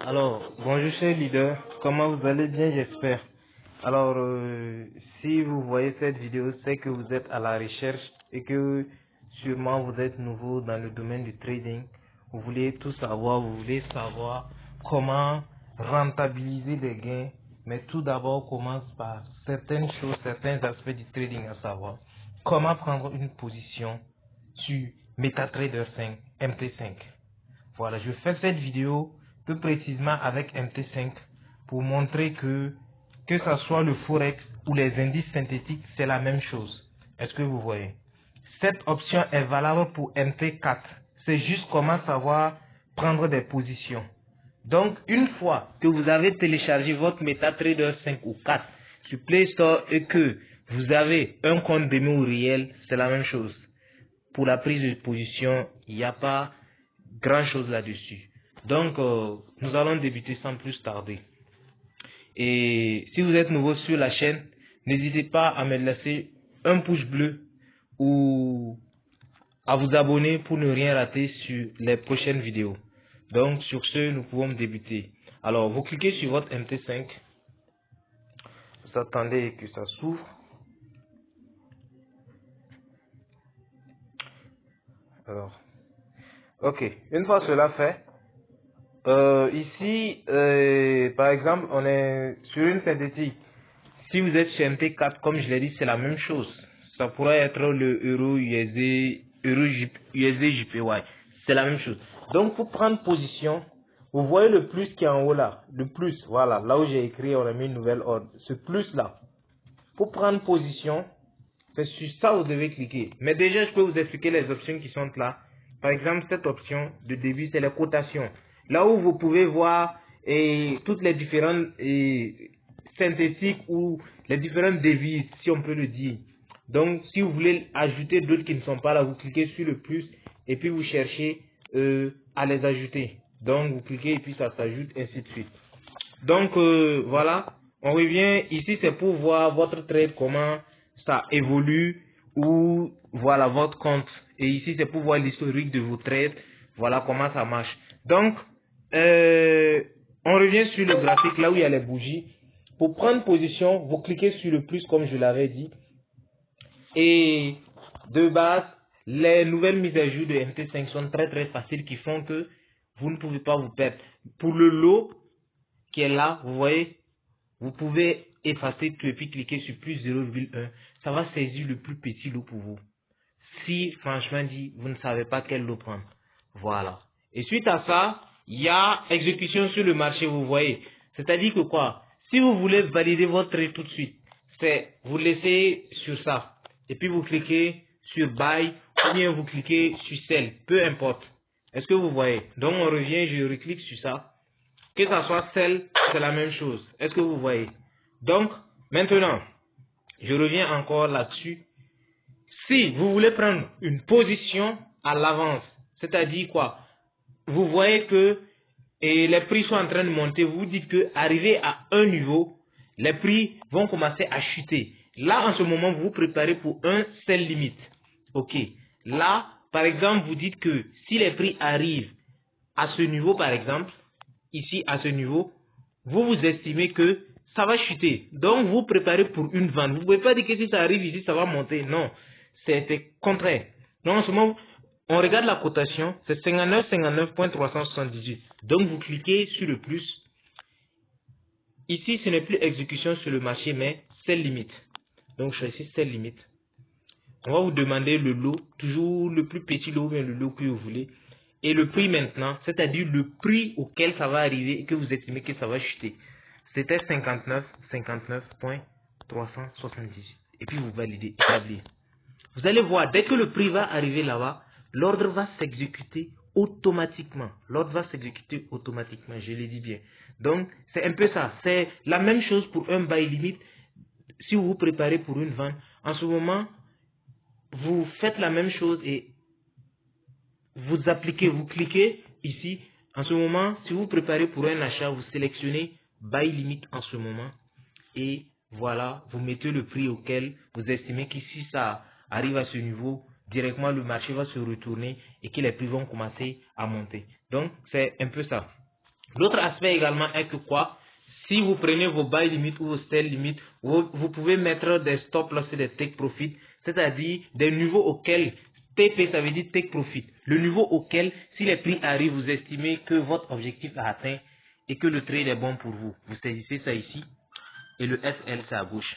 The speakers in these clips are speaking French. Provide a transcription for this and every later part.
Alors, bonjour chers leaders, comment vous allez bien j'espère. Alors, si vous voyez cette vidéo, c'est que vous êtes à la recherche et que sûrement vous êtes nouveau dans le domaine du trading. Vous voulez tout savoir, vous voulez savoir comment rentabiliser des gains. Mais tout d'abord, on commence par certaines choses, certains aspects du trading à savoir. Comment prendre une position sur MetaTrader 5, MT5. Voilà, je fais cette vidéo plus précisément avec MT5 pour montrer que ce soit le Forex ou les indices synthétiques, c'est la même chose. Est-ce que vous voyez? Cette option est valable pour MT4. C'est juste comment savoir prendre des positions. Donc, une fois que vous avez téléchargé votre MetaTrader 5 ou 4 sur Play Store et que vous avez un compte démo réel, c'est la même chose. Pour la prise de position, il n'y a pas grand chose là-dessus. Donc, nous allons débuter sans plus tarder. Et si vous êtes nouveau sur la chaîne, n'hésitez pas à me laisser un pouce bleu ou à vous abonner pour ne rien rater sur les prochaines vidéos. Donc, sur ce, nous pouvons débuter. Alors, vous cliquez sur votre MT5. Vous attendez que ça s'ouvre. Alors, ok. Une fois cela fait, ici, par exemple, on est sur une synthétique. Si vous êtes chez MT4, comme je l'ai dit, c'est la même chose. Ça pourrait être le euro USD, USD JPY. C'est la même chose. Donc, pour prendre position, vous voyez le plus qui est en haut là. Le plus, voilà. Là où j'ai écrit, on a mis une nouvelle ordre. Ce plus là. Pour prendre position, c'est sur ça que vous devez cliquer. Mais déjà, je peux vous expliquer les options qui sont là. Par exemple, cette option de début, c'est les cotations. Là où vous pouvez voir toutes les différentes synthétiques ou les différentes devises, si on peut le dire. Donc, si vous voulez ajouter d'autres qui ne sont pas là, vous cliquez sur le plus et puis vous cherchez à les ajouter. Donc, vous cliquez et puis ça s'ajoute, ainsi de suite. Donc voilà, on revient ici, c'est pour voir votre trade, comment ça évolue ou voilà votre compte. Et ici, c'est pour voir l'historique de vos trades, voilà comment ça marche. Donc, on revient sur le graphique là où il y a les bougies. Pour prendre position, vous cliquez sur le plus comme je l'avais dit. Et de base, les nouvelles mises à jour de MT5 sont très faciles qui font que vous ne pouvez pas vous perdre. Pour le lot, qui est là, vous voyez, vous pouvez effacer tout et puis cliquer sur plus 0,1. Ça va saisir le plus petit lot pour vous. Si, franchement dit, vous ne savez pas quel lot prendre. Voilà. Et suite à ça, il y a exécution sur le marché, vous voyez. C'est-à-dire que quoi? Si vous voulez valider votre trade tout de suite, c'est vous laissez sur ça. Et puis vous cliquez sur buy ou bien vous cliquez sur sell. Peu importe. Est-ce que vous voyez? Donc on revient, je reclique sur ça. Que ça soit celle, c'est la même chose. Est-ce que vous voyez? Donc, maintenant, je reviens encore là-dessus. Si vous voulez prendre une position à l'avance, c'est-à-dire quoi? Vous voyez que les prix sont en train de monter, vous vous dites que arrivé à un niveau, les prix vont commencer à chuter. Là, en ce moment, vous vous préparez pour un sell limite. Ok. Là, par exemple, vous dites que si les prix arrivent à ce niveau, par exemple, ici à ce niveau, vous estimez que ça va chuter. Donc, vous préparez pour une vente. Vous ne pouvez pas dire que si ça arrive ici, ça va monter. Non, c'est contraire. Donc, en ce moment, on regarde la cotation, c'est 59,378. Donc, vous cliquez sur le plus. Ici, ce n'est plus exécution sur le marché, mais c'est limite. Donc, choisissez celle limite. On va vous demander le lot, toujours le plus petit lot, mais le lot que vous voulez. Et le prix maintenant, c'est-à-dire le prix auquel ça va arriver et que vous estimez que ça va chuter. C'était 59,378. Et puis vous validez, établir. Vous allez voir, dès que le prix va arriver là-bas, l'ordre va s'exécuter automatiquement. L'ordre va s'exécuter automatiquement, je l'ai dit bien. Donc, c'est un peu ça. C'est la même chose pour un buy limite. Si vous vous préparez pour une vente, en ce moment, vous faites la même chose et vous appliquez, vous cliquez ici. En ce moment, si vous préparez pour un achat, vous sélectionnez buy limite en ce moment. Et voilà, vous mettez le prix auquel vous estimez que si ça arrive à ce niveau, directement le marché va se retourner et que les prix vont commencer à monter. Donc, c'est un peu ça. L'autre aspect également est que quoi? Si vous prenez vos buy limit ou vos sell limit, vous pouvez mettre des stop loss et des take profit, c'est-à-dire des niveaux auxquels TP, ça veut dire take profit. Le niveau auquel, si les prix arrivent, vous estimez que votre objectif est atteint et que le trade est bon pour vous. Vous saisissez ça ici et le SL c'est à gauche.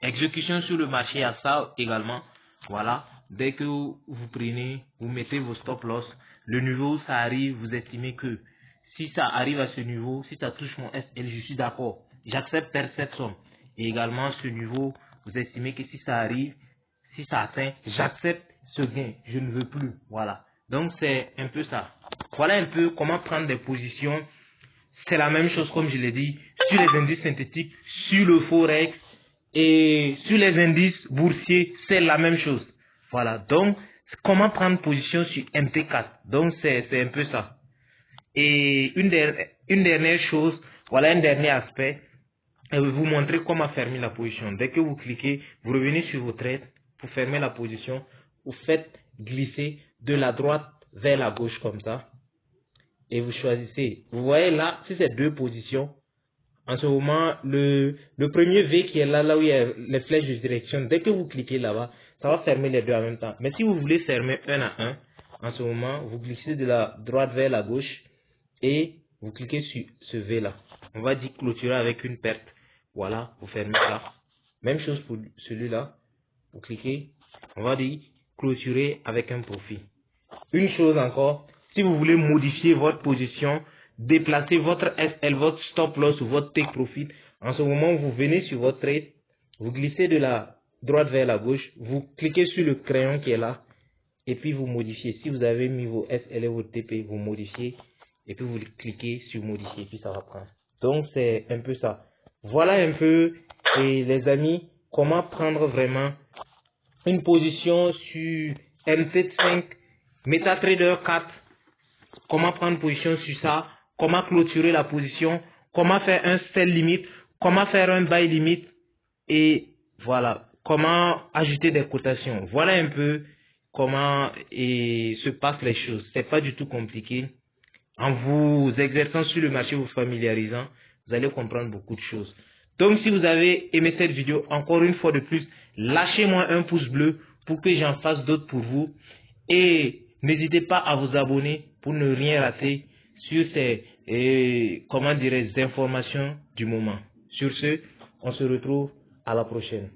Exécution sur le marché à ça également. Voilà. Dès que vous prenez, vous mettez vos stop loss, le niveau où ça arrive, vous estimez que si ça arrive à ce niveau, si ça touche mon SL, je suis d'accord. J'accepte perdre cette somme. Et également ce niveau, vous estimez que si ça arrive, si ça atteint, j'accepte ce gain. Je ne veux plus. Voilà. Donc c'est un peu ça. Voilà un peu comment prendre des positions. C'est la même chose comme je l'ai dit sur les indices synthétiques, sur le forex et sur les indices boursiers, c'est la même chose. Voilà. Donc comment prendre position sur MT4. Donc c'est un peu ça. Et une dernière chose, voilà un dernier aspect, je vais vous montrer comment fermer la position. Dès que vous cliquez, vous revenez sur vos trades pour fermer la position, vous faites glisser de la droite vers la gauche comme ça et vous choisissez. Vous voyez là, si c'est deux positions, en ce moment, le premier V qui est là où il y a les flèches de direction, dès que vous cliquez là-bas, ça va fermer les deux en même temps. Mais si vous voulez fermer un à un, en ce moment, vous glissez de la droite vers la gauche et vous cliquez sur ce V là. On va dire clôturer avec une perte. Voilà, vous fermez ça. Même chose pour celui-là. Vous cliquez, on va dire clôturer avec un profit. Une chose encore, si vous voulez modifier votre position, déplacer votre SL, votre stop loss ou votre take profit, en ce moment, vous venez sur votre trade, vous glissez de la droite vers la gauche, vous cliquez sur le crayon qui est là, et puis vous modifiez. Si vous avez mis vos SL et vos TP, vous modifiez, et puis vous cliquez sur modifier, puis ça va prendre. Donc, c'est un peu ça. Voilà un peu, et les amis, comment prendre vraiment une position sur MT5, MetaTrader 4, comment prendre position sur ça, comment clôturer la position, comment faire un sell limite, comment faire un buy limite, et voilà, comment ajouter des cotations. Voilà un peu comment se passent les choses. C'est pas du tout compliqué. En vous exerçant sur le marché, vous familiarisant, vous allez comprendre beaucoup de choses. Donc, si vous avez aimé cette vidéo, encore une fois de plus, lâchez-moi un pouce bleu pour que j'en fasse d'autres pour vous. Et n'hésitez pas à vous abonner pour ne rien rater sur ces, comment dirais-je, informations du moment. Sur ce, on se retrouve à la prochaine.